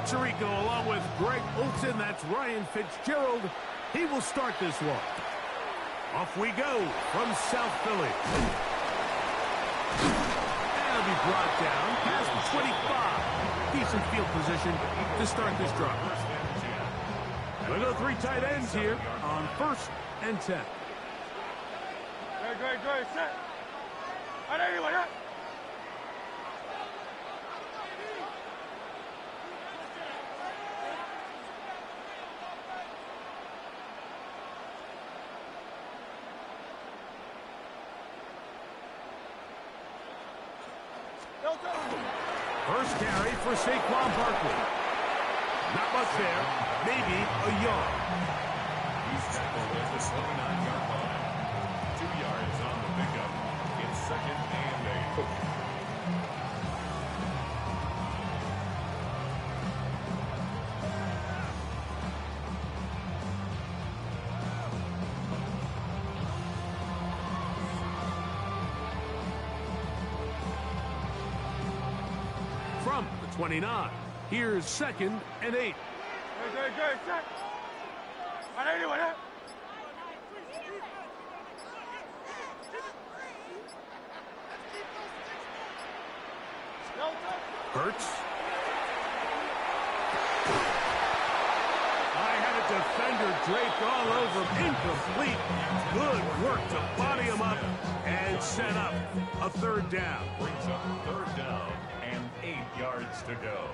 Chirico along with Greg Olson. That's Ryan Fitzgerald. He will start this one. Off we go from South Philly. And it'll be brought down past the 25. Decent field position to start this drive. We'll go 3 tight ends here on 1st and 10. Great, set. Anyway, First carry for Saquon Barkley. Not much there. Maybe a yard. He's tackled at the 29-yard line. 2 yards on the pickup. It's 2nd and 8. From the 29, here's 2nd and 8. Great, set. Anyway, Hurts. I had a defender draped all over him. Incomplete. Good work to body him up and set up a 3rd down. Brings up 3rd down and 8 yards to go.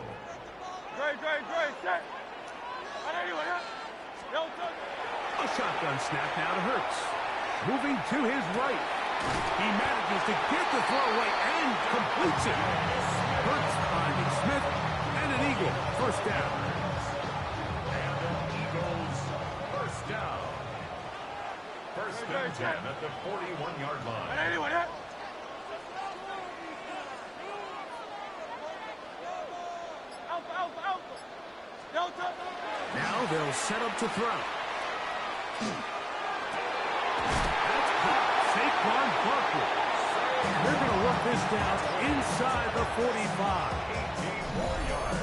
Great, set. Anyway, A shotgun snap now to Hurts. Moving to his right. He manages to get the throw away and completes it. Hurts finding Smith and an Eagle. 1st down. And an Eagles 1st down. 1st and 10 at the 41-yard line. Anyway, Now they'll set up to throw. That's Saquon Barkley. They're going to work this down inside the 45.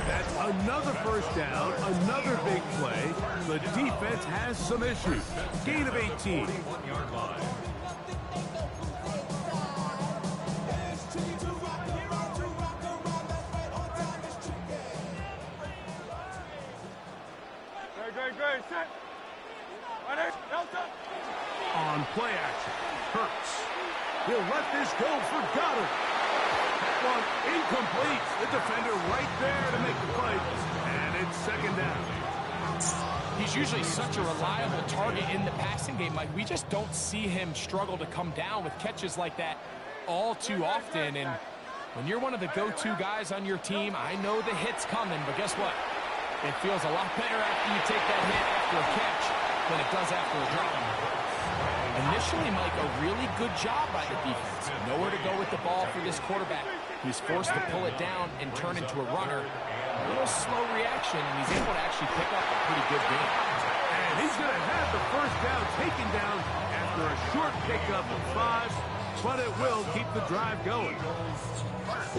That's another 1st down, another big play. The defense has some issues. Gain of 18. 41-yard line. Great, set. On play action, Hurts. He'll let this go for Goddard. That one incomplete. The defender right there to make the play. And it's 2nd down. He's usually such a reliable target in the passing game, Mike. We just don't see him struggle to come down with catches like that all too often. And when you're one of the go-to guys on your team, I know the hit's coming, but guess what? It feels a lot better after you take that hit after a catch than it does after a drop. Initially, Mike, a really good job by the defense. Nowhere to go with the ball for this quarterback. He's forced to pull it down and turn into a runner. A little slow reaction, and he's able to actually pick up a pretty good game. And he's going to have the 1st down taken down after a short pickup of 5, but it will keep the drive going.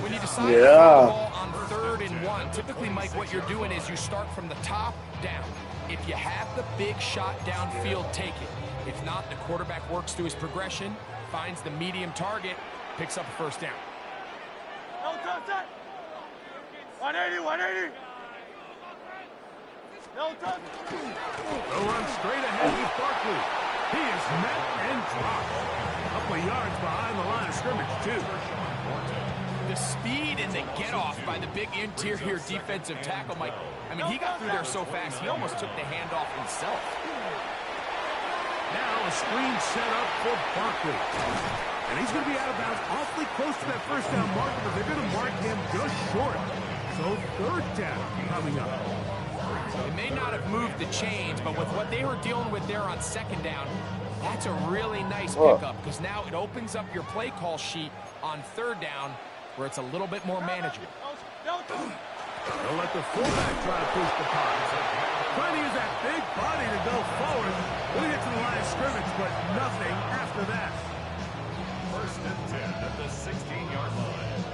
When you decide to throw the ball on 3rd and 1, typically, Mike, what you're doing is you start from the top down. If you have the big shot downfield, take it. If not, the quarterback works through his progression, finds the medium target, picks up a 1st down. 180. They'll run straight ahead with Barkley. He is met and dropped. A couple of yards behind the line of scrimmage, too. The speed and the get-off by the big interior defensive tackle, Mike. I mean, he got through there so fast, he almost took the handoff himself. Now a screen set up for Barkley. And he's going to be out of bounds awfully close to that 1st down marker, but they're going to mark him just short. So 3rd down coming up. It may not have moved the chains, but with what they were dealing with there on 2nd down, that's a really nice pickup because now it opens up your play call sheet on 3rd down where it's a little bit more manageable. They'll let the fullback try to push the pocket. Trying to use that big body to go forward. We'll get to the line of scrimmage, but nothing after that. 1st and 10 at the 16-yard line.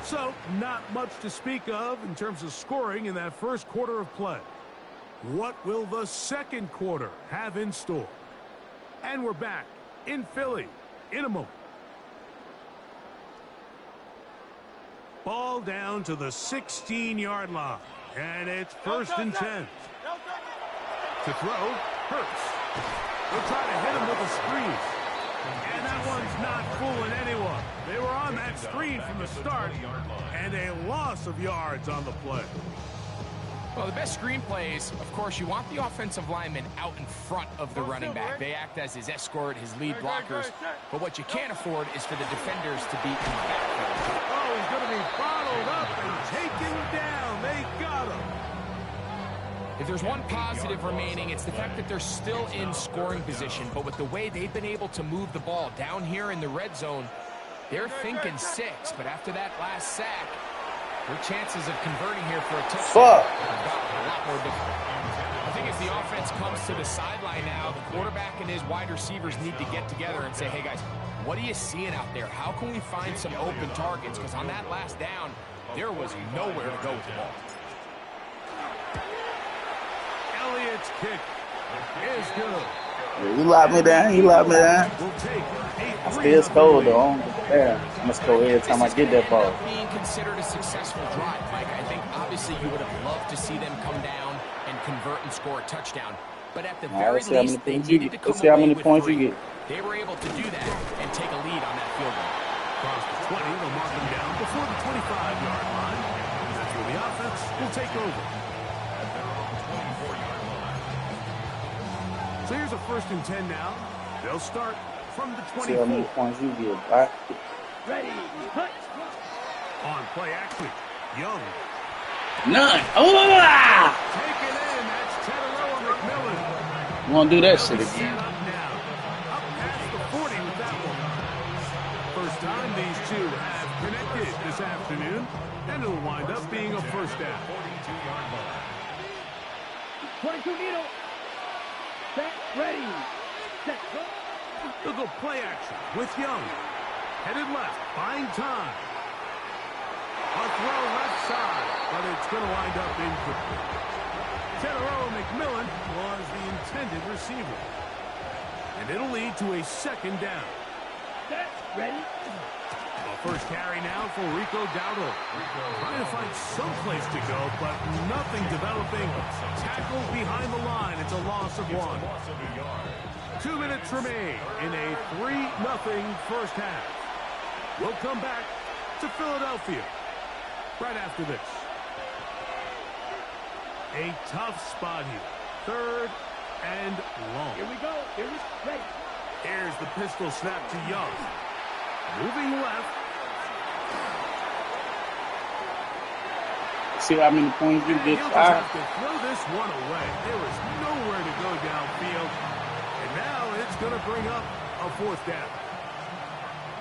So, not much to speak of in terms of scoring in that first quarter of play. What will the second quarter have in store? And we're back in Philly in a moment. Ball down to the 16-yard line. And it's 1st and 10. To throw, Hurts. They'll try to hit him with a screen. And that one's not fooling anyone. They were on that screen from the start, and a loss of yards on the play. Well, the best screen plays, of course, you want the offensive lineman out in front of the running back. They act as his escort, his lead blockers. But what you can't afford is for the defenders to be in the backfield. Oh, he's going to be bottled up and taken down. They got him. If there's one positive remaining, it's the fact that they're still in scoring position. But with the way they've been able to move the ball down here in the red zone, they're thinking 6. But after that last sack, their chances of converting here for a touchdown have gotten a lot more difficult. I think as the offense comes to the sideline now, the quarterback and his wide receivers need to get together and say, hey, guys, what are you seeing out there? How can we find some open targets? Because on that last down, there was nowhere to go with the ball. Elliott's kick is good. You locked me down. You locked me down. I still score, though. Yeah, I'm going to score every time I get that ball. Being considered a successful drive, Mike. I think obviously you would have loved to see them come down and convert and score a touchdown. But at the very least, they needed to come away with 3. They were able to do that and take a lead on that field goal. Across the 20, they'll mark them down before the 25-yard line. That's where the offense will take over. So here's a 1st and 10 now. They'll start from the 24. See how many points you get. All right. Ready, hut. On play action, Young. None. Oh! Take it in. That's Tedoroa McMillan. You want to do that shit again? Up now. Up past the 40 with that one. First time these two have connected this afternoon, and it'll wind up being a first down. 22 needle. Set, ready. Set. They'll go play action with Young. Headed left, buying time. A throw left side, but it's going to wind up incomplete. Tedoroa McMillan was the intended receiver. And it'll lead to a 2nd down. Set, ready. A first carry now for Rico Dowdle. Trying to find some place to go, but nothing developing. Tackled behind the line. It's a loss of 1. 2 minutes remain in a 3-0 first half. We'll come back to Philadelphia right after this. A tough spot here. 3rd and long. Here we go. Here we go. Here's the pistol snap to Young. Moving left. See how many points you get. He'll just have to throw this one away. There is nowhere to go downfield. And now it's going to bring up a 4th down.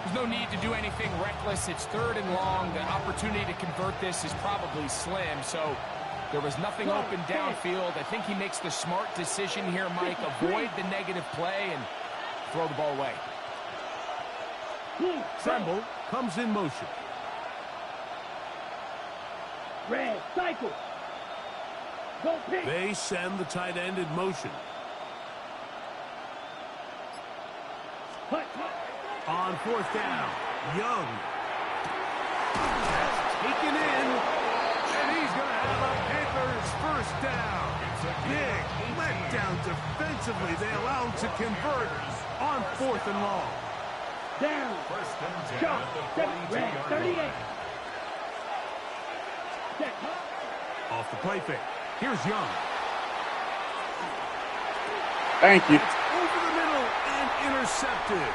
There's no need to do anything reckless. It's 3rd and long. The opportunity to convert this is probably slim. So there was nothing open downfield. I think he makes the smart decision here, Mike. Avoid the negative play and throw the ball away. Tremble comes in motion. Red, cycle. Go pick. They send the tight end in motion. Hut. On 4th down, Young. That's taken in, and he's going to have a Panthers first down. Big letdown defensively. They allow him to convert on 4th and long. Down. Jump. Set. Red. 38. Set. Off the play fake. Here's Young. Thank you. It's over the middle and intercepted.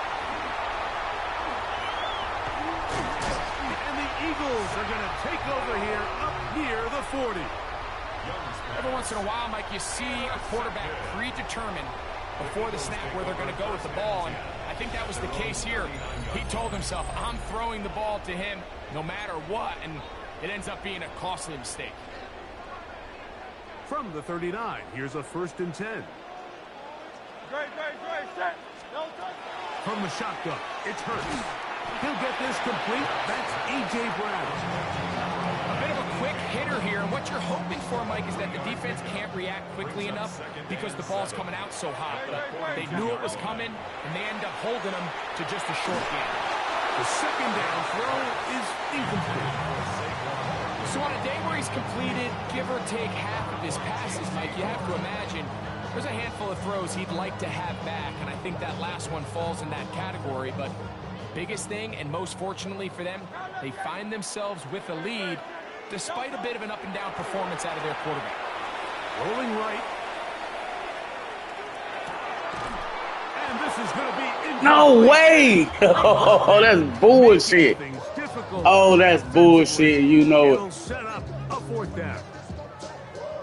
And the Eagles are going to take over here up near the 40. Every once in a while, Mike, you see a quarterback predetermined before the snap where they're going to go with the ball, and I think that was the case here. He told himself, I'm throwing the ball to him no matter what, and it ends up being a costly mistake. From the 39, here's a 1st and 10. Great, set. No touch. From the shotgun, it's Hurts. He'll get this complete. That's A.J. Brown. A bit of a quick hitter here, and what you're hoping for, Mike, is that the defense can't react quickly enough because the ball's coming out so hot. But they knew it was coming, and they end up holding them to just a short game. The second down throw is incomplete. So on a day where he's completed, give or take half of his passes, Mike, you have to imagine there's a handful of throws he'd like to have back, and I think that last one falls in that category. But biggest thing, and most fortunately for them, they find themselves with a lead despite a bit of an up-and-down performance out of their quarterback. Rolling right. And this is going to be incomplete. No way! Oh, that's bullshit. Oh, that's bullshit. You know It'll set up a fourth down.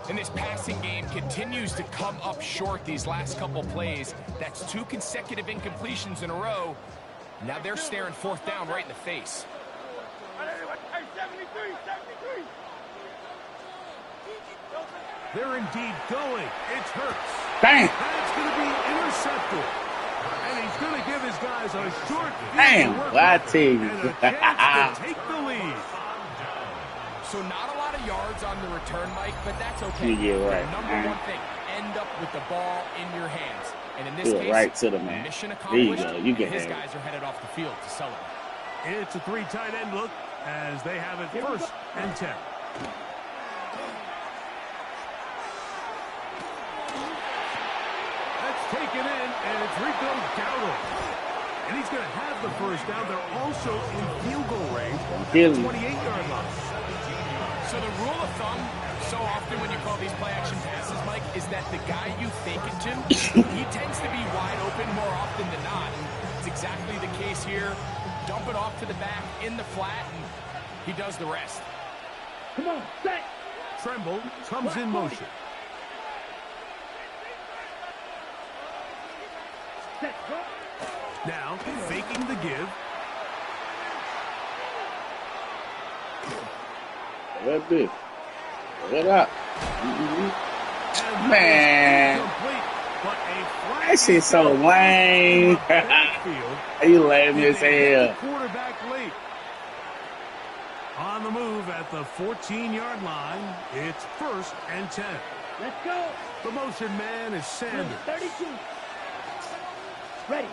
And this passing game continues to come up short these last couple plays. That's 2 consecutive incompletions in a row. Now they're staring fourth down right in the face. Hey, 73, 73. They're indeed going. It's Hurts. Damn. And it's going to be intercepted. And he's going to give his guys a short field Damn, to work well, I with tell you. and a chance to take the lead. So not a lot of yards on the return, Mike, but that's okay. Yeah, right. The number one thing, end up with the ball in your hands. And in this Do it case, right to the man. mission There you accomplished, go. You and can his have it. guys are headed off the field to celebrate. It's a 3 tight end look as they have it first and 10. That's taken in, and it's Rico Dowdle. And he's going to have the first down. They're also in field goal range at the 28-yard line. So the rule of thumb, so often when you call these play-action passes, Mike, is that the guy you fake it to, he tends to be wide open more often than not. And it's exactly the case here. Dump it off to the back in the flat, and he does the rest. Come on, set. Tremble comes in motion. Set, go. Now, faking the give. That's it. What up? And Man. complete, but a flag That shit's so lame. You lame as hell. Quarterback late. On the move at the 14-yard line, it's first and 10. Let's go. The motion man is Sanders. 32. Ready.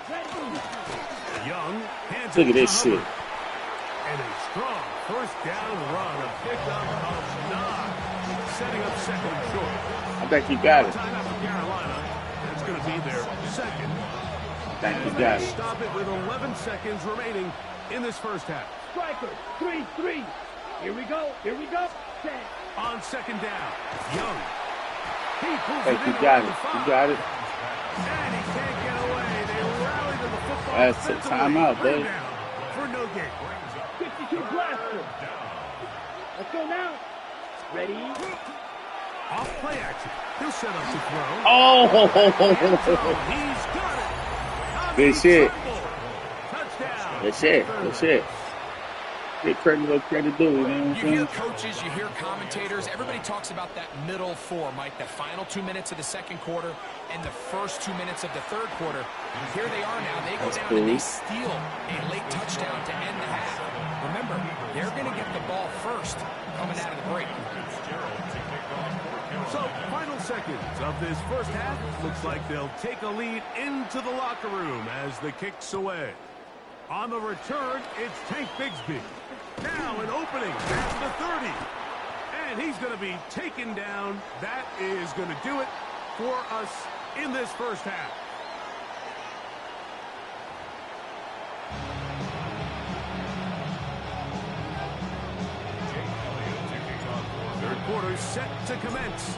Young hands Look it at to this shit. Hubbard. And a strong first down run, a pickup of 9, setting up second and short. I think you got it. Timeout for Carolina. That's going to be their second. I think you And got they it. stop it with 11 seconds remaining in this first half. Striker. 3-3. Here we go. Set. On second down, Young. He pulls I it think in you got around it. the 5. You got it. And he can't get away. They rally to the football. That's a defensively. timeout, Bring buddy. down for no gain. 52 blaster. Let's go now. Ready. Off play action. He'll set up to throw. Oh, He's got it. good shit. Touchdown. Good shit. Get credit where credit due. You know what I'm You hear saying? coaches, you hear commentators, everybody talks about that middle 4, Mike, the final 2 minutes of the second quarter and the first 2 minutes of the third quarter. Here they are now. They go That's down cool. and they steal a late touchdown to end the half. Remember, they're going to get the ball first coming out of the break. So, final seconds of this first half. Looks like they'll take a lead into the locker room as the kick's away. On the return, it's Tank Bigsby. Now an opening at the 30. And he's going to be taken down. That is going to do it for us in this first half. Third quarter set to commence.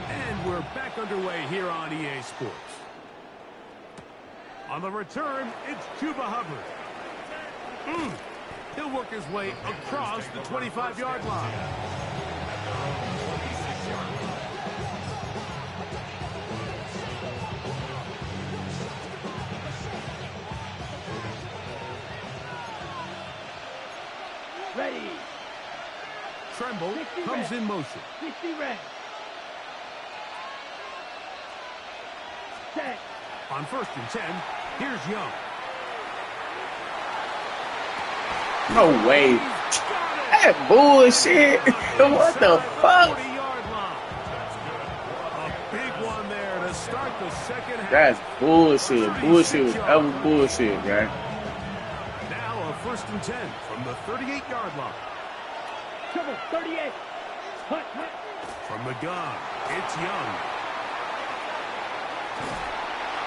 And we're back underway here on EA Sports. On the return, it's Chuba Hubbard. He'll work his way across the 25-yard line. Ready. Tremble comes in motion. 60 red. Set. On first and 10, here's Young. No way. That bullshit. What the fuck? 40-yard line. A big one there to start the second half. That's bullshit. Bullshit was ever bullshit, man. Now a 1st and 10 from the 38-yard line. Triple 38. Hut. From the gun, it's Young.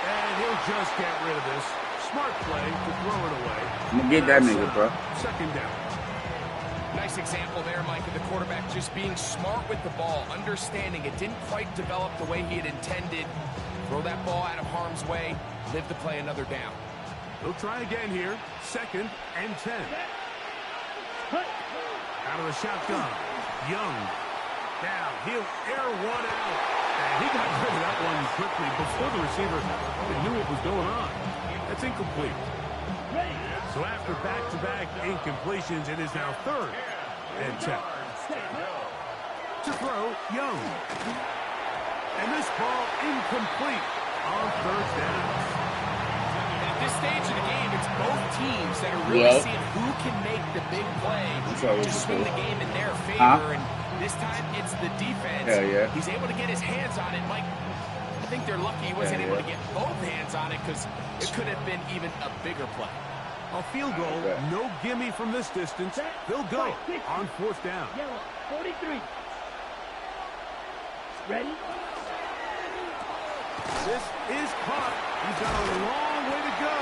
And he'll just get rid of this. Smart play to throw it away. I'm gonna get that nigga, bro. 2nd down. Nice example there, Mike, of the quarterback just being smart with the ball, understanding it didn't quite develop the way he had intended. Throw that ball out of harm's way, live to play another down. He'll try again here. 2nd and 10. Out of the shotgun. Young. Now he'll air one out. And he got rid of that one quickly before the receiver knew what was going on. That's incomplete. So after back-to-back incompletions, it is now 3rd and 10. To throw, Young. And this ball incomplete on 3rd down. At this stage of the game, it's both teams that are really seeing who can make the big play to swing the game in their favor. And this time, it's the defense. He's able to get his hands on it. Mike, I think they're lucky he wasn't able to get both hands on it because it could have been even a bigger play. A field goal, no gimme from this distance. They'll go on 4th down. Yellow 43. Ready? This is caught. He's got a long way to go.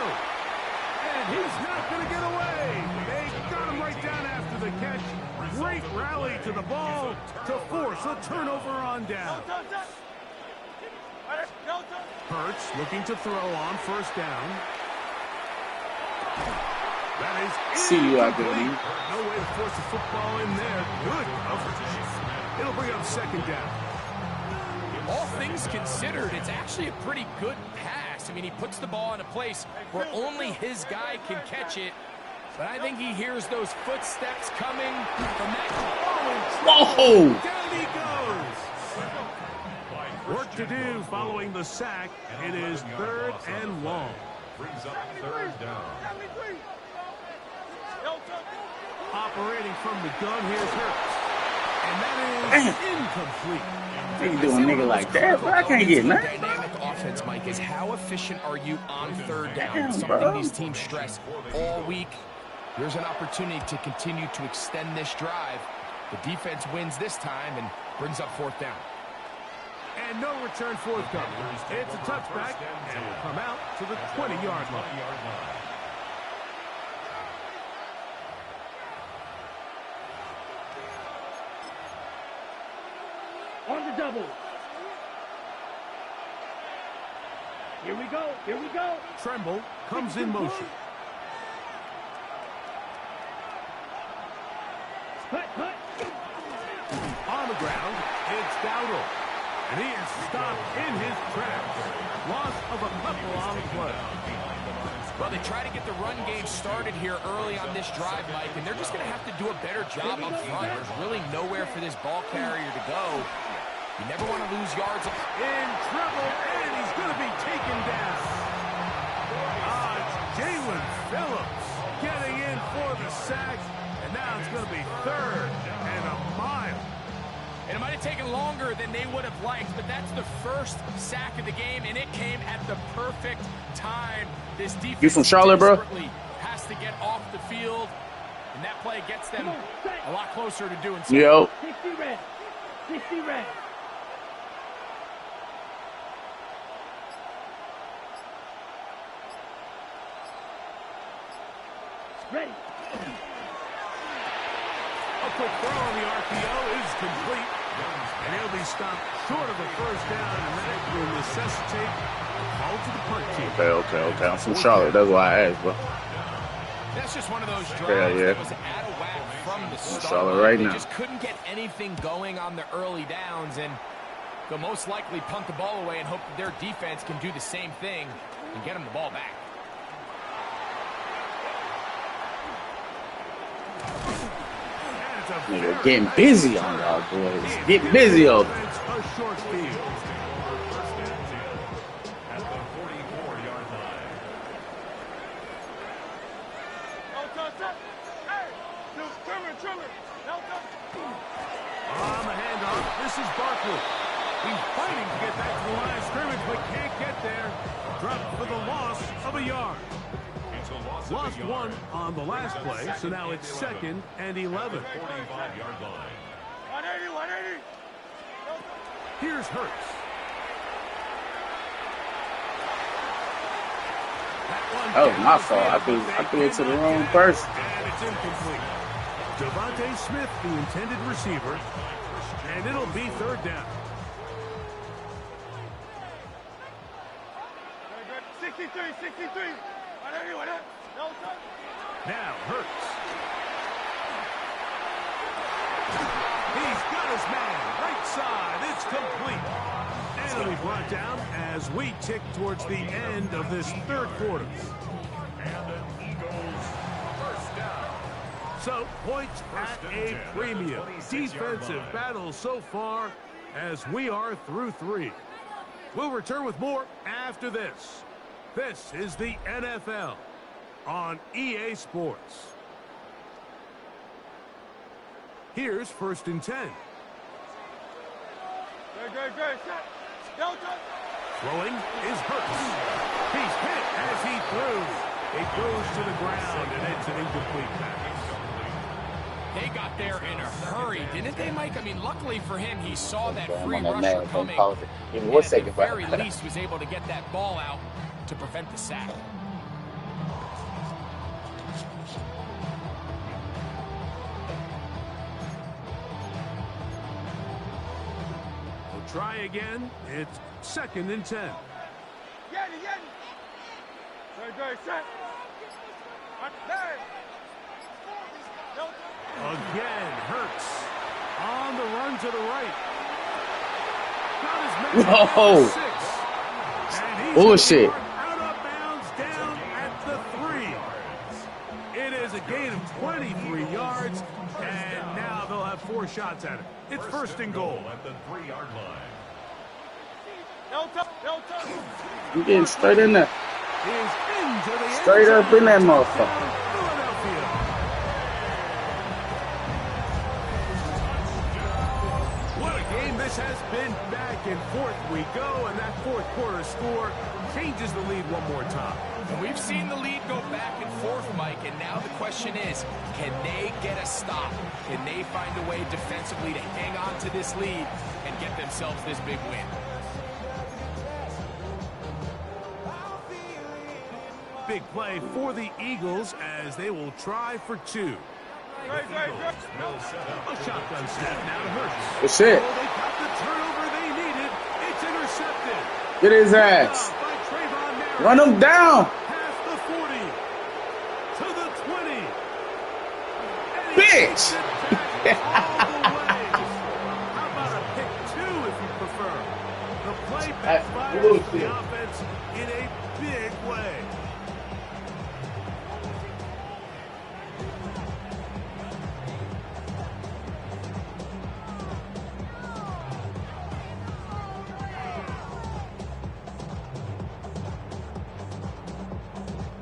And he's not going to get away. They got him right down after the catch. Great rally to the ball to force a turnover on down. Hurts looking to throw on 1st down. That is See you out there, incomplete. man. No way to force the football in there. Good coverage. It'll bring up 2nd down. All things considered, it's actually a pretty good pass. I mean, he puts the ball in a place where only his guy can catch it. But I think he hears those footsteps coming from that. Whoa! Down he goes. Work to do following the sack. It is 3rd and long. Brings up 3rd down. Operating from the gun, here's Hurts. And that is incomplete. You doing a nigga like that, bro? I can't get nothing. Dynamic offense, Mike, is how efficient are you on 3rd down? Damn, Something bro. these teams stress all week. Here's an opportunity to continue to extend this drive. The defense wins this time and brings up 4th down. And no return forthcoming. It's a touchback, and will come out to the 20-yard line. On the double. Here we go. Here we go. Tremble comes in motion. Hut. On the ground, it's Dowdle. And he is stopped in his tracks. Loss of a couple on the play. Well, they try to get the run game started here early on this drive, Mike, and they're just going to have to do a better job up front. There's really nowhere for this ball carrier to go. You never want to lose yards. In trouble, and he's going to be taken down. It's Jalen Phillips getting in for the sack, and now it's going to be 3rd and a mile. And it might have taken longer than they would have liked, but that's the first sack of the game, and it came at the perfect time. This defense You from Charlotte, bro? Has to get off the field, and that play gets them a lot closer to doing so. Yo. 60 red. 60 red. Ready. A quick throw on the RPO is complete. And he'll be stopped short of a 1st down, and that will necessitate a call to the punt team. Okay. I'm from Charlotte. That's why I asked, bro. That's just one of those drives that was out of whack from the start. Charlotte right they now. just couldn't get anything going on the early downs, and they'll most likely punt the ball away and hope that their defense can do the same thing and get them the ball back. Nigga, getting busy on y'all, boys. Get busy on them. A short field. At the 44-yard line. This is Barkley. He's fighting to get back to the line of scrimmage, but can't get there. Dropped for the loss of a yard. Lost one on the last play, so now it's 2nd and 11. 45-yard line. 180, 180. Here's Hurts. Oh, my fault. I threw it to the wrong person. And it's incomplete. Devontae Smith, the intended receiver, and it'll be 3rd down. 63, 63. 180, 180. No touch. Now Hurts. He's got his man. Right side. It's complete. And it'll be brought down as we tick towards the end of this 3rd quarter. And an Eagles first down. So, points at a premium. Defensive battle so far as we are through 3. We'll return with more after this. This is the NFL on EA Sports. Here's 1st and 10. Good. Set. No touch. Throwing is Hurts. He's hit as he throws. It goes to the ground, and it's an incomplete pass. They got there in a hurry, didn't they, Mike? I mean, luckily for him, he saw that free I'm on rusher that coming. man. Give me And 1 at second. the very least, was able to get that ball out to prevent the sack. We'll try again. It's 2nd and 10. Yeti. Good. Set. There. No touch. Again, Hurts on the run to the right. Got his man Whoa. at 6. And he's Bullshit. out of bounds down at the 3. It is a gain of 23 yards, and now they'll have 4 shots at it. It's 1st and goal. At the 3-yard line. No touch. I'm getting straight in there. Is into the Straight end up in that zone. motherfucker. Philadelphia. What a game this has been. Back and forth we go, and that 4th quarter score changes the lead one more time. And we've seen the lead go back and forth, Mike, and now the question is, can they get a stop? Can they find a way defensively to hang on to this lead and get themselves this big win? Big play for the Eagles as they will try for 2. Good. A shotgun snap now to Hurts. That's it. Oh, they got the turnover they needed. It's intercepted. Get his ass. By Trayvon Merritt. Run him down. Past the 40 to the 20. And he Bitch. takes it back all the way. How about a pick 2 if you prefer? The play That's backfires bullshit. the offense in a big way.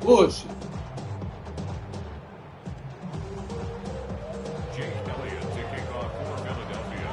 Bullshit. Jake Elliott to kick off for Philadelphia.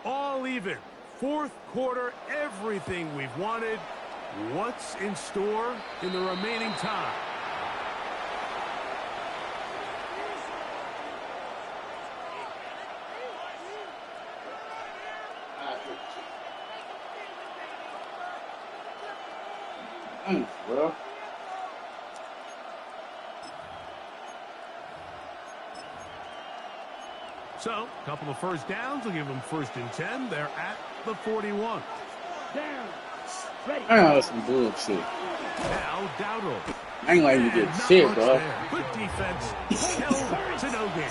All even. 4th quarter, everything we've wanted. What's in store in the remaining time? Well, So, a couple of 1st downs will give them 1st and 10. They're at the 41. Down. Ready. that's some bullshit. Now, Dowdle. I ain't like you did Not shit, much bro. there. Good defense. Held to no gain.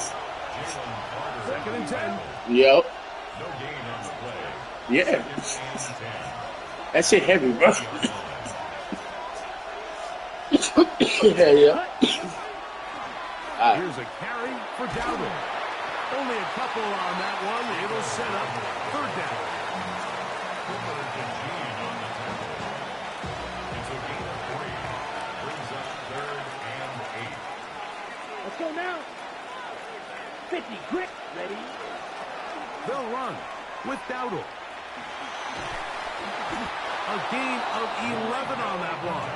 2nd and 10. Yep. No gain on the play. Yeah. 2nd and 10. That shit heavy, bro. Yeah. Here's a carry for Dowdle. Only a couple on that one. It'll set up third down. Let's go now. 50, quick, ready. They'll run with Dowdle. A gain of 11 on that one.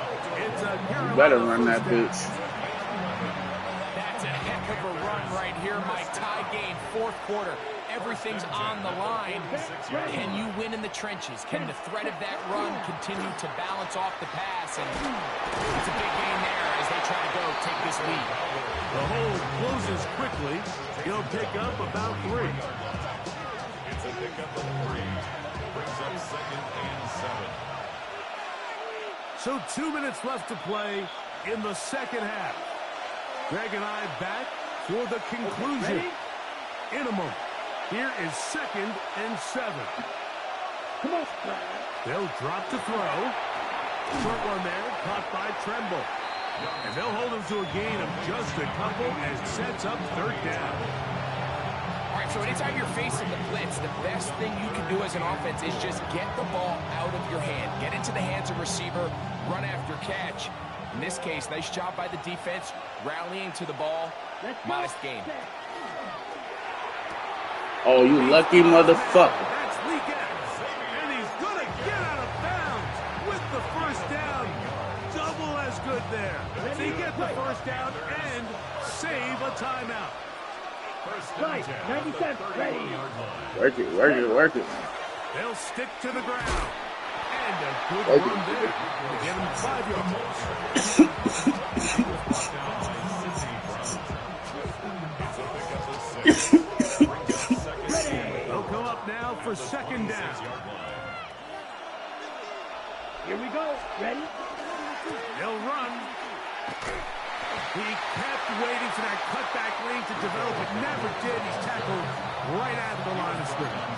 It's a Carolina. Better run that bitch. That's a heck of a run right here, Mike. Tie game, fourth quarter. Everything's on the line. Can you win in the trenches? Can the threat of that run continue to balance off the pass? And it's a big gain there as they try to go take this lead. The hole closes quickly. He'll pick up about 3. It's a pickup of 3. Brings up 2nd and 7. So 2 minutes left to play in the second half. Greg and I back for the conclusion. In a moment. Here is 2nd and 7. Come on. They'll drop to throw. Short one there, caught by Tremble. And they'll hold him to a gain of just a couple as it sets up third down. All right, so anytime you're facing the blitz, the best thing you can do as an offense is just get the ball out of your hand. Get into the hands of receiver, run after catch. In this case, nice job by the defense, rallying to the ball. Modest gain. Oh, you lucky motherfucker. That's Leakens. And he's going to get out of bounds with the first down. Double as good there. They get the first down and save a timeout. First Right, 97, ready. Work it, work it, work it. They'll stick to the ground. And a good Work run it. there to get him 5 yards. They'll come up now for second down. Here we go. Ready? They'll run. He kept waiting for that cutback lane to develop, but never did. He's tackled right out of the line of scrimmage.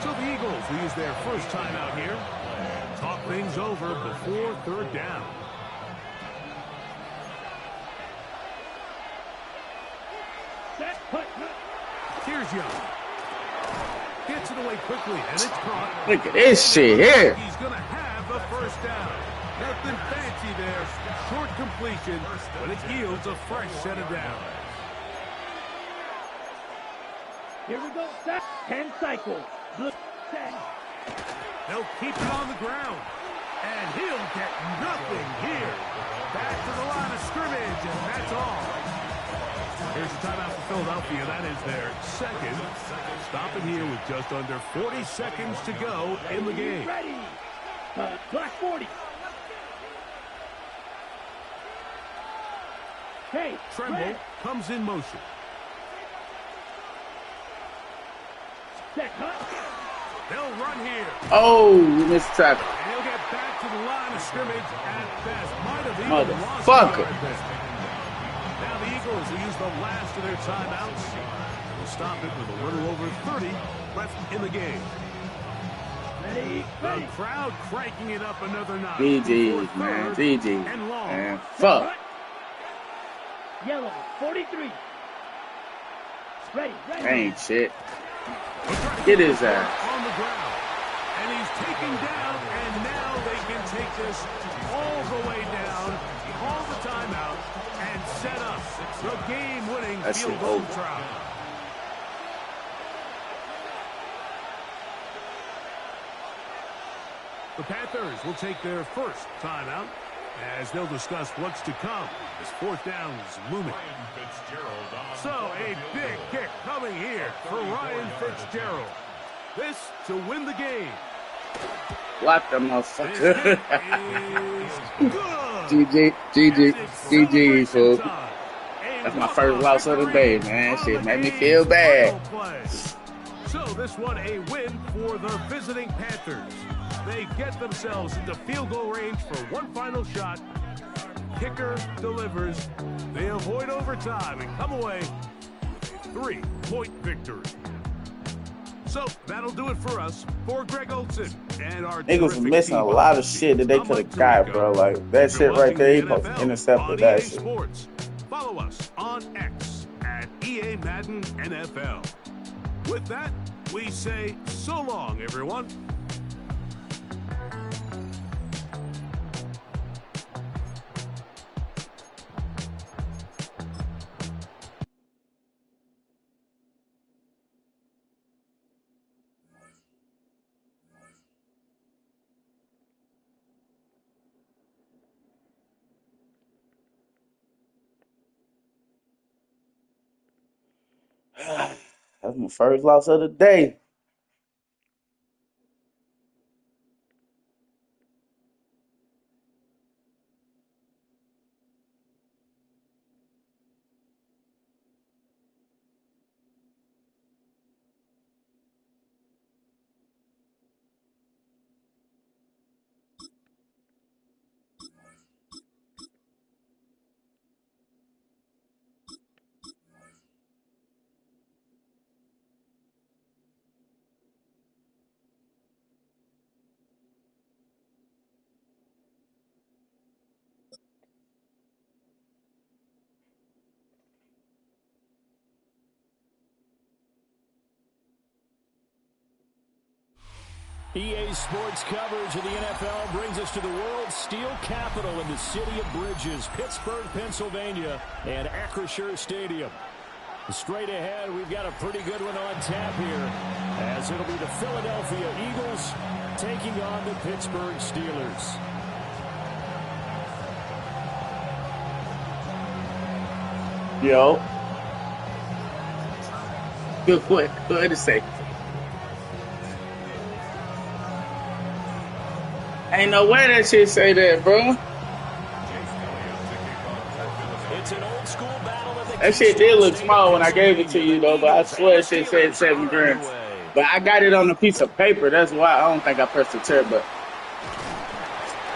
So the Eagles will use their first timeout here. Talk things over before third down. Set, put. Here's Young. Gets it away quickly, and it's caught. Look at this shit here. He's going to have a first down. Nothing fancy there. Short completion, but it yields a fresh set of downs. Here we go. Set. 10 cycles. Look. Set. They'll keep it on the ground. And he'll get nothing here. Back to the line of scrimmage, and that's all. Here's a timeout for Philadelphia. That is their second. Stopping here with just under 40 seconds to go in the game. Ready. Black 40. Hey, Tremble red. comes in motion. Set, cut. They'll run here. Oh, you missed the tackle. And he'll get back to the line of scrimmage at best. Might have even lost Motherfucker. the yard there. Now the Eagles will use the last of their timeouts. Will stop it with a little over 30 left in the game. Ready, The ready. crowd cranking it up another notch. GG, For man. third GG. and long. Man, fuck. Yellow, 43. Ready, ready. Ain't shit. He'll try to Get his the ball ass. on the ground. And he's taken down, and now they can take this all the way down, call the timeout, and set up the game-winning That field shit goal over. try. The Panthers will take their first timeout as they'll discuss what's to come as fourth down is looming. So a big kick coming here for Ryan Fitzgerald. This to win the game. Block the This motherfucker. kick is good. GG, GG, As it's GG, celebration fool. time. A That's my walk-off first loss of the day, victory man. on Shit the made me game's feel bad. final play. So this one a win for the visiting Panthers. They get themselves into field goal range for one final shot. Kicker delivers. They avoid overtime and come away with a 3-point victory. So that'll do it for us. For Greg Olson and our Niggas was terrific missing a team lot on of the shit that team, they I'm could Mike have got, bro. Tirico. Like, that You're shit right watching there, the he supposed to NFL intercepted on that EA shit. Sports. Follow us on X at EA Madden NFL. With that, we say so long, everyone. That's my first loss of the day. EA Sports coverage of the NFL brings us to the world's steel capital in the city of Bridges, Pittsburgh, Pennsylvania, and Acrisure Stadium. Straight ahead, we've got a pretty good one on tap here, as it'll be the Philadelphia Eagles taking on the Pittsburgh Steelers. Yo. Good point. Go ahead and say. Ain't no way that shit say that, bro. It's an old school battle. That shit did look small when I gave it to you, though, but I swear that shit said 7 grams. But I got it on a piece of paper. That's why I don't think I pressed the tear button.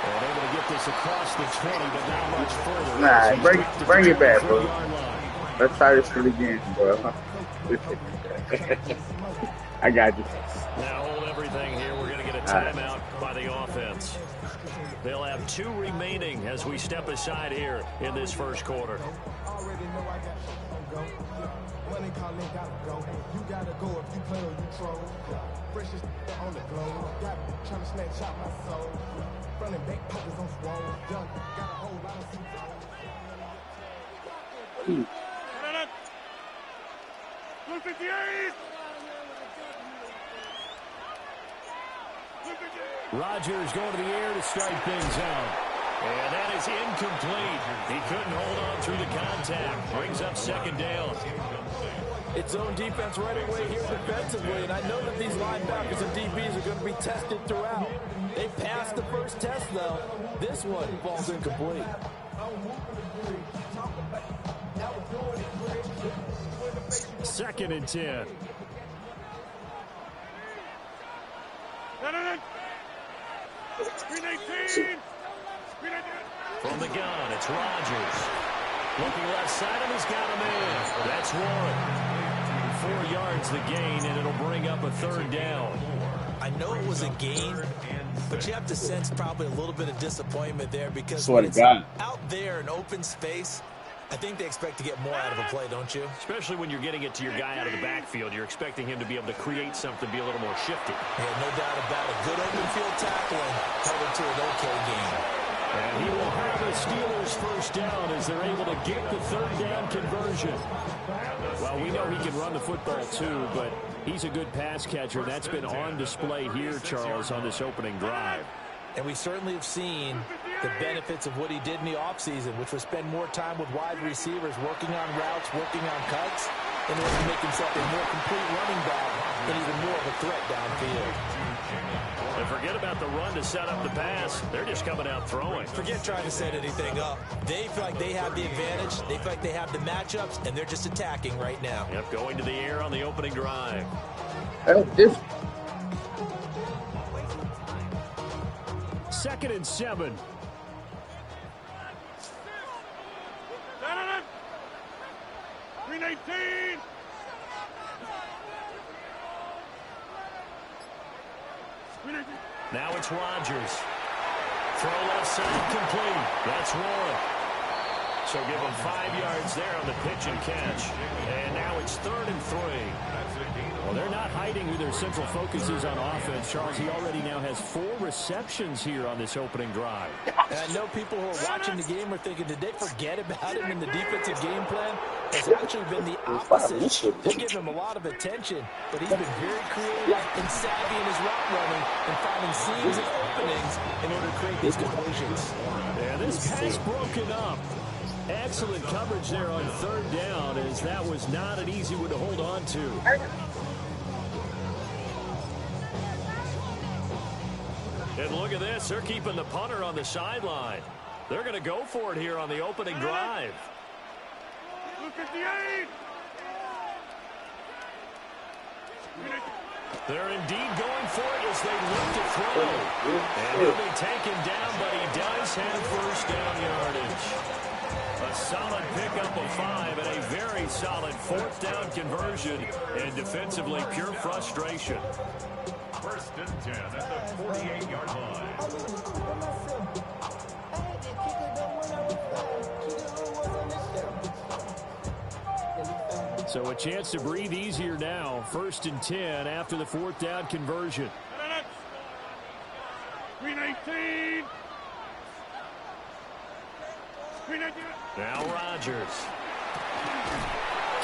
And able to get this across the 20, but not much further. Nah, bring it back, bro. Let's try this shit again, bro. I got you. Now hold everything here. We're going to get a timeout by the offense. They'll have 2 remaining as we step aside here in this first quarter. Rodgers going to the air to start things out. And that is incomplete. He couldn't hold on through the contact. Brings up second down. It's zone defense right away here defensively, and I know that these linebackers and DBs are going to be tested throughout. They passed the first test, though. This one falls incomplete. Second and 10. From the gun, it's Rodgers. Looking left side, and he's got a man. That's one. 4 yards the gain, and it'll bring up a third down. I know it was a gain, but you have to sense probably a little bit of disappointment there because Swear to it's God. out there in open space. I think they expect to get more out of a play, don't you? Especially when you're getting it to your guy out of the backfield. You're expecting him to be able to create something, be a little more shifty. Yeah, no doubt about it. Good open field tackle and held it to an okay game. And he will have the Steelers first down as they're able to get the third down conversion. Well, we know he can run the football too, but he's a good pass catcher. That's been on display here, Charles, on this opening drive. And we certainly have seen the benefits of what he did in the offseason, which was spend more time with wide receivers, working on routes, working on cuts, in order to make himself a more complete running back and even more of a threat downfield. And forget about the run to set up the pass. They're just coming out throwing. Forget trying to set anything up. They feel like they have the advantage. They feel like they have the matchups, and they're just attacking right now. Yep, going to the air on the opening drive. Second and 7. Now it's Rodgers. Throw left side complete. That's one. So give him 5 yards there on the pitch and catch. And now it's 3rd and 3. Well, they're not hiding who their central focus is on offense. Charles, he already now has 4 receptions here on this opening drive. And I know people who are watching the game are thinking, did they forget about him in the defensive game plan? It's actually been the opposite. They give him a lot of attention, but he's been very creative and savvy in his route running and finding seams and openings in order to create these completions. Yeah, this pass broken up. Excellent coverage there on 3rd down, as that was not an easy one to hold on to. And look at this. They're keeping the punter on the sideline. They're going to go for it here on the opening drive. Look at the 8. They're indeed going for it as they look to throw. And he'll be taken down, but he does have 1st down yardage. A solid pickup of 5 and a very solid 4th down conversion. And defensively, pure frustration. 1st and 10 at the 48-yard line. So a chance to breathe easier now. 1st and 10 after the 4th down conversion. Green 18. Green 18. Now Rodgers.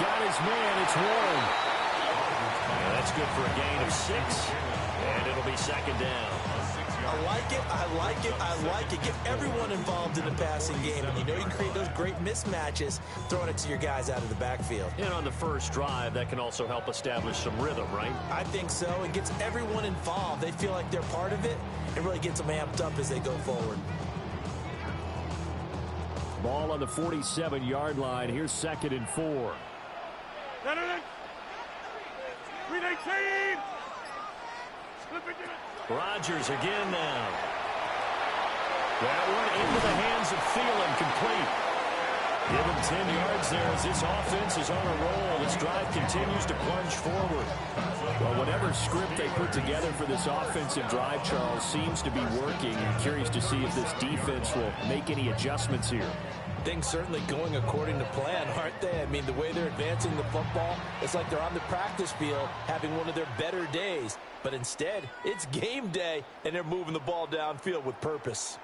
Got his man. It's Warren. And that's good for a gain of 6. And it'll be 2nd down. I like it, I like it, I like it. Get everyone involved in the passing game. And you know you can create those great mismatches throwing it to your guys out of the backfield. And on the first drive, that can also help establish some rhythm, right? I think so. It gets everyone involved. They feel like they're part of it. It really gets them amped up as they go forward. Ball on the 47-yard line. Here's 2nd and 4. Green 18. Rodgers again now. That one into the hands of Thielen, complete. Give him 10 yards there as this offense is on a roll. This drive continues to plunge forward. Well, whatever script they put together for this offensive drive, Charles, seems to be working. I'm curious to see if this defense will make any adjustments here. Things certainly going according to plan, aren't they? I mean, the way they're advancing the football, it's like they're on the practice field having one of their better days. But instead, it's game day, and they're moving the ball downfield with purpose.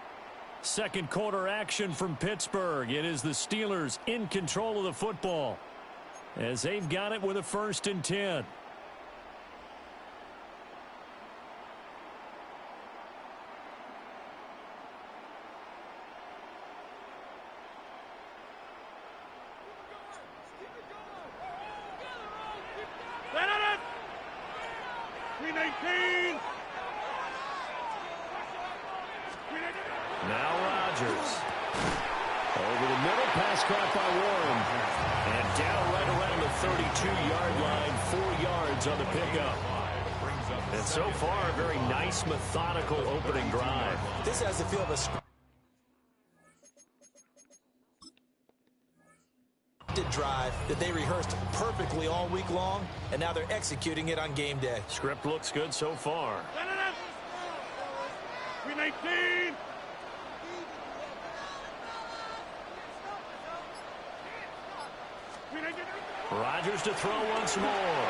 Second quarter action from Pittsburgh. It is the Steelers in control of the football as they've got it with a 1st and 10. Green 18. Now Rodgers. Over the middle, pass caught by Warren. And down right around the 32-yard line, 4 yards on the pickup. And so far, a very nice, methodical opening drive. This has the feel of a scripted drive that they rehearsed perfectly all week long, and now they're executing it on game day. Script looks good so far. Green 18. Rodgers to throw once more.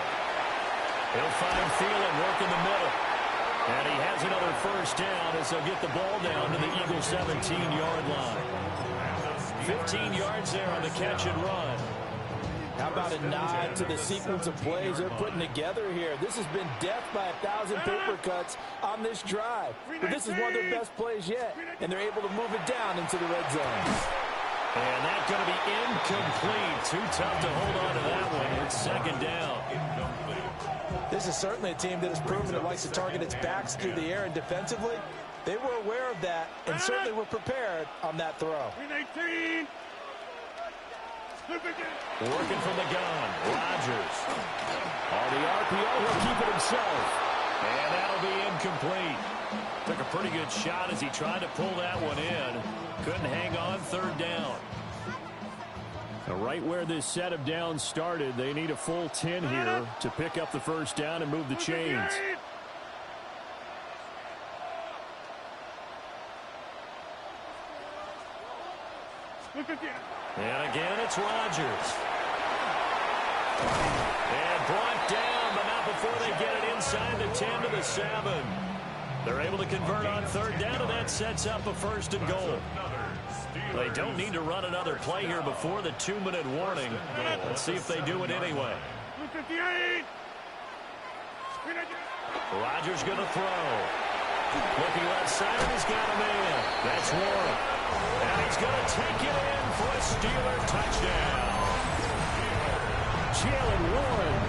He'll find Thielen working the middle. And he has another 1st down as they'll get the ball down to the Eagles' 17-yard line. 15 yards there on the catch and run. How about a nod to the sequence of plays they're putting together here? This has been death by 1,000 paper cuts on this drive. But this is one of their best plays yet, and they're able to move it down into the red zone. And that's going to be incomplete. Too tough to hold on to that one. It's 2nd down. This is certainly a team that has proven it likes to target its backs through the air, and defensively, they were aware of that and certainly were prepared on that throw. Green 18. Working from the gun, Rodgers. On the RPO, he'll keep it himself. And that'll be incomplete. Took a pretty good shot as he tried to pull that one in. Couldn't hang on, 3rd down. Now, right where this set of downs started, they need a full 10 here to pick up the 1st down and move the chains. And again, it's Rodgers. And brought down, but not before they get it inside the 10 to the 7. They're able to convert on third down, and that sets up a 1st and goal. They don't need to run another play here before the 2-minute warning. Let's see if they do it anyway. Rodgers going to throw. Looking left side, and he's got a man. That's Warren. And he's going to take it in for a Steeler touchdown. Jalen Warren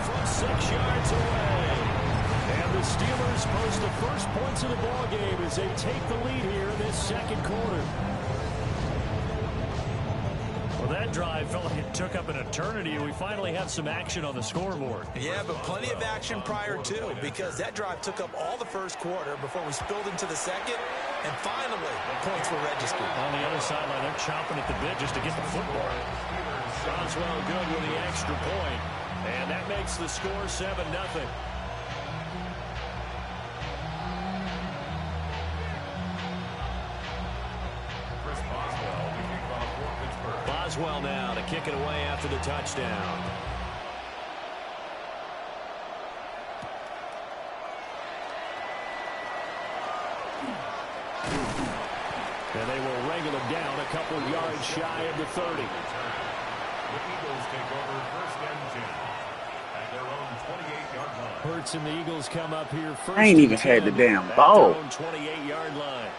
from 6 yards away. And the Steelers post the first points of the ball game as they take the lead here in this second quarter. Well, that drive felt like it took up an eternity, and we finally have some action on the scoreboard. Yeah, but plenty of action prior to, because that drive took up all the first quarter before we spilled into the second, and finally, points were registered. On the other sideline, they're chomping at the bit just to get the football. Boswell good with the extra point, and that makes the score 7-0. Boswell now to kick it away after the touchdown. And they will wrangle him down a couple yards shy of the 30. The Eagles take over 1st and 10 at their own 28-yard line. Hurts and the Eagles come up here first. I ain't even had the damn ball. 28-yard line.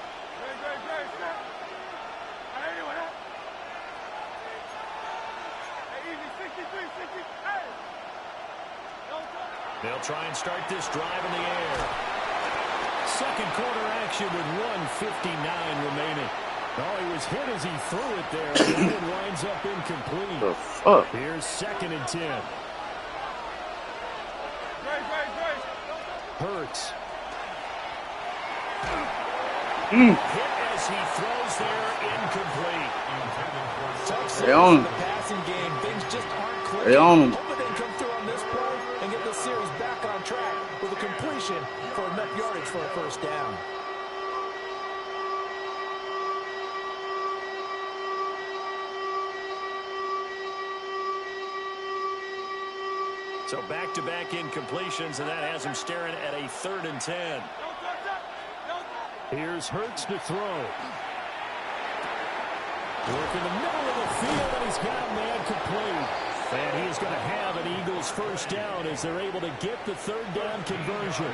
They'll try and start this drive in the air. Second quarter action with 1:59 remaining. Oh, he was hit as he threw it there, and it winds up incomplete. The fuck? Here's 2nd and 10. Hurts. Hit as he throws there, incomplete. They own him. The passing game, things just aren't clear. They own him. Hope they can come through on this play and get the series back on track with a completion for enough yardage for a 1st down. So back-to-back incompletions, and that has him staring at a 3rd and 10. Here's Hurts to throw. Work in the middle of the field, and he's got a man complete. And he is going to have an Eagles 1st down as they're able to get the 3rd down conversion.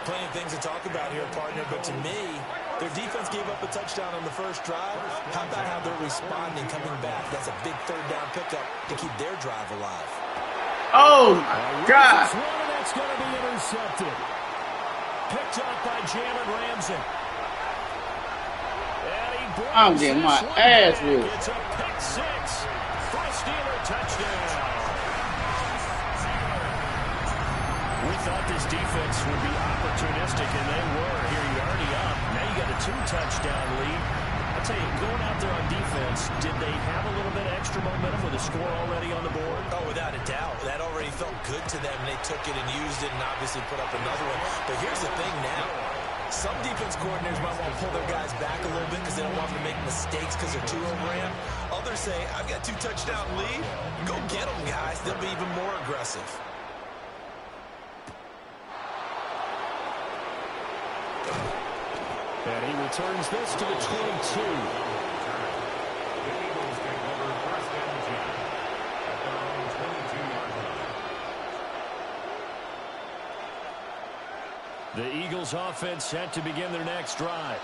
Plenty of things to talk about here, partner, but to me, their defense gave up a touchdown on the first drive. How about how they're responding, coming back? That's a big 3rd down pickup to keep their drive alive. Oh, my God. That's going to be intercepted. Picked up by Jalen Ramsey. I'm getting my ass whipped. It's a pick 6 for a Steeler touchdown. We thought this defense would be opportunistic, and they were. Here you're already up. Now you got a 2-touchdown lead. I'll tell you, going out there on defense, did they have a little bit of extra momentum with a score already on the board? Oh, without a doubt. That already felt good to them. They took it and used it and obviously put up another one. But here's the thing now. Some defense coordinators might want to pull their guys back a little bit because they don't want them to make mistakes because they're too overran. Others say, I've got 2-touchdown lead. Go get them, guys. They'll be even more aggressive. And he returns this to the 22. The Eagles offense set to begin their next drive.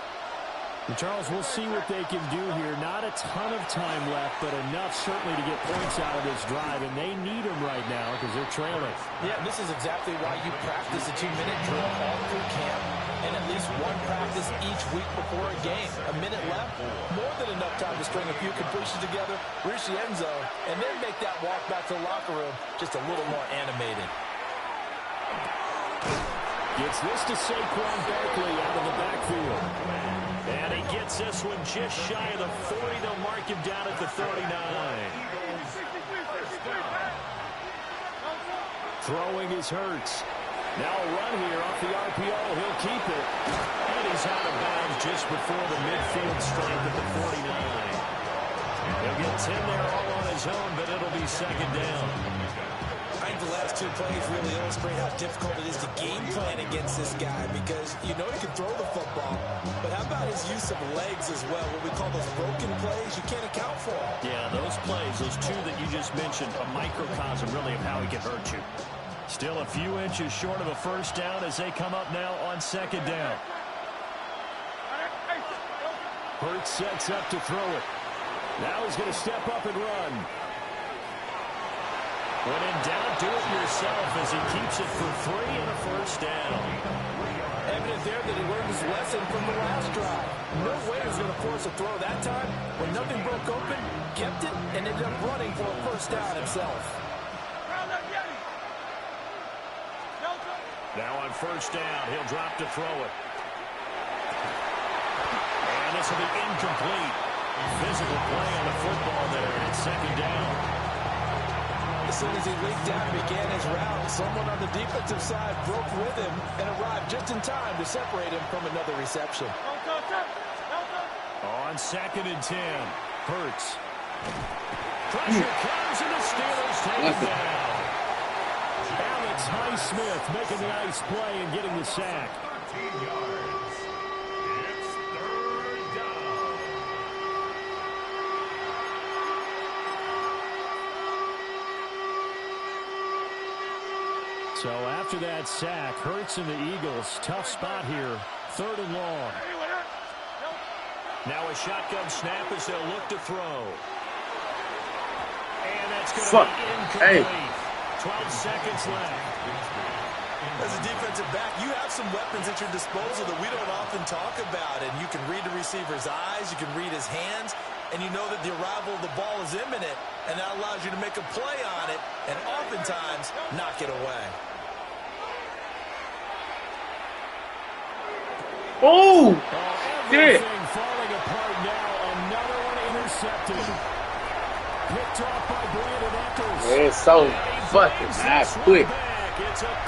And Charles, we'll see what they can do here. Not a ton of time left, but enough certainly to get points out of this drive, and they need them right now because they're trailing. Yeah, this is exactly why you practice a 2-minute drill all through camp and at least one practice each week before a game. A minute left, more than enough time to string a few completions together, reach the end zone, and then make that walk back to the locker room just a little more animated. Gets this to Saquon Barkley out of the backfield. And he gets this one just shy of the 40. They'll mark him down at the 39. Throwing is Hurts. Now a run here off the RPO. He'll keep it. And he's out of bounds just before the midfield stripe at the 49. It's him there all on his own, but it'll be second down. I think the last two plays really illustrate how difficult it is to game plan against this guy because you know he can throw the football, but how about his use of legs as well? What we call those broken plays, you can't account for. Yeah, those plays, those two that you just mentioned, a microcosm really of how he can hurt you. Still a few inches short of a first down as they come up now on second down. Hurts sets up to throw it. Now he's going to step up and run. When in doubt, do it yourself as he keeps it for 3 and a first down. Evident there that he learned his lesson from the last drive. No way he was going to force a throw that time. When nothing broke open, kept it, and ended up running for a first down himself. Now on first down, he'll drop to throw it. And this will be incomplete. Physical play on the football there, and it's second down. As soon as he leaked out and began his route, someone on the defensive side broke with him and arrived just in time to separate him from another reception. On second and 10, Hurts. Pressure comes and the Steelers take it down. Alex Highsmith making the nice play and getting the sack. 13 yards. It's third down. So after that sack, Hurts and the Eagles, tough spot here, 3rd and long. Now a shotgun snap as they'll look to throw. And that's going to be incomplete. Hey. 12 seconds left. As a defensive back, you have some weapons at your disposal that we don't often talk about. And you can read the receiver's eyes, you can read his hands, and you know that the arrival of the ball is imminent. And that allows you to make a play on it and oftentimes knock it away. Oh, shit. Everything falling apart now. Another one intercepted. Picked off by Brandon Eccles. It's so fucking quick. It's a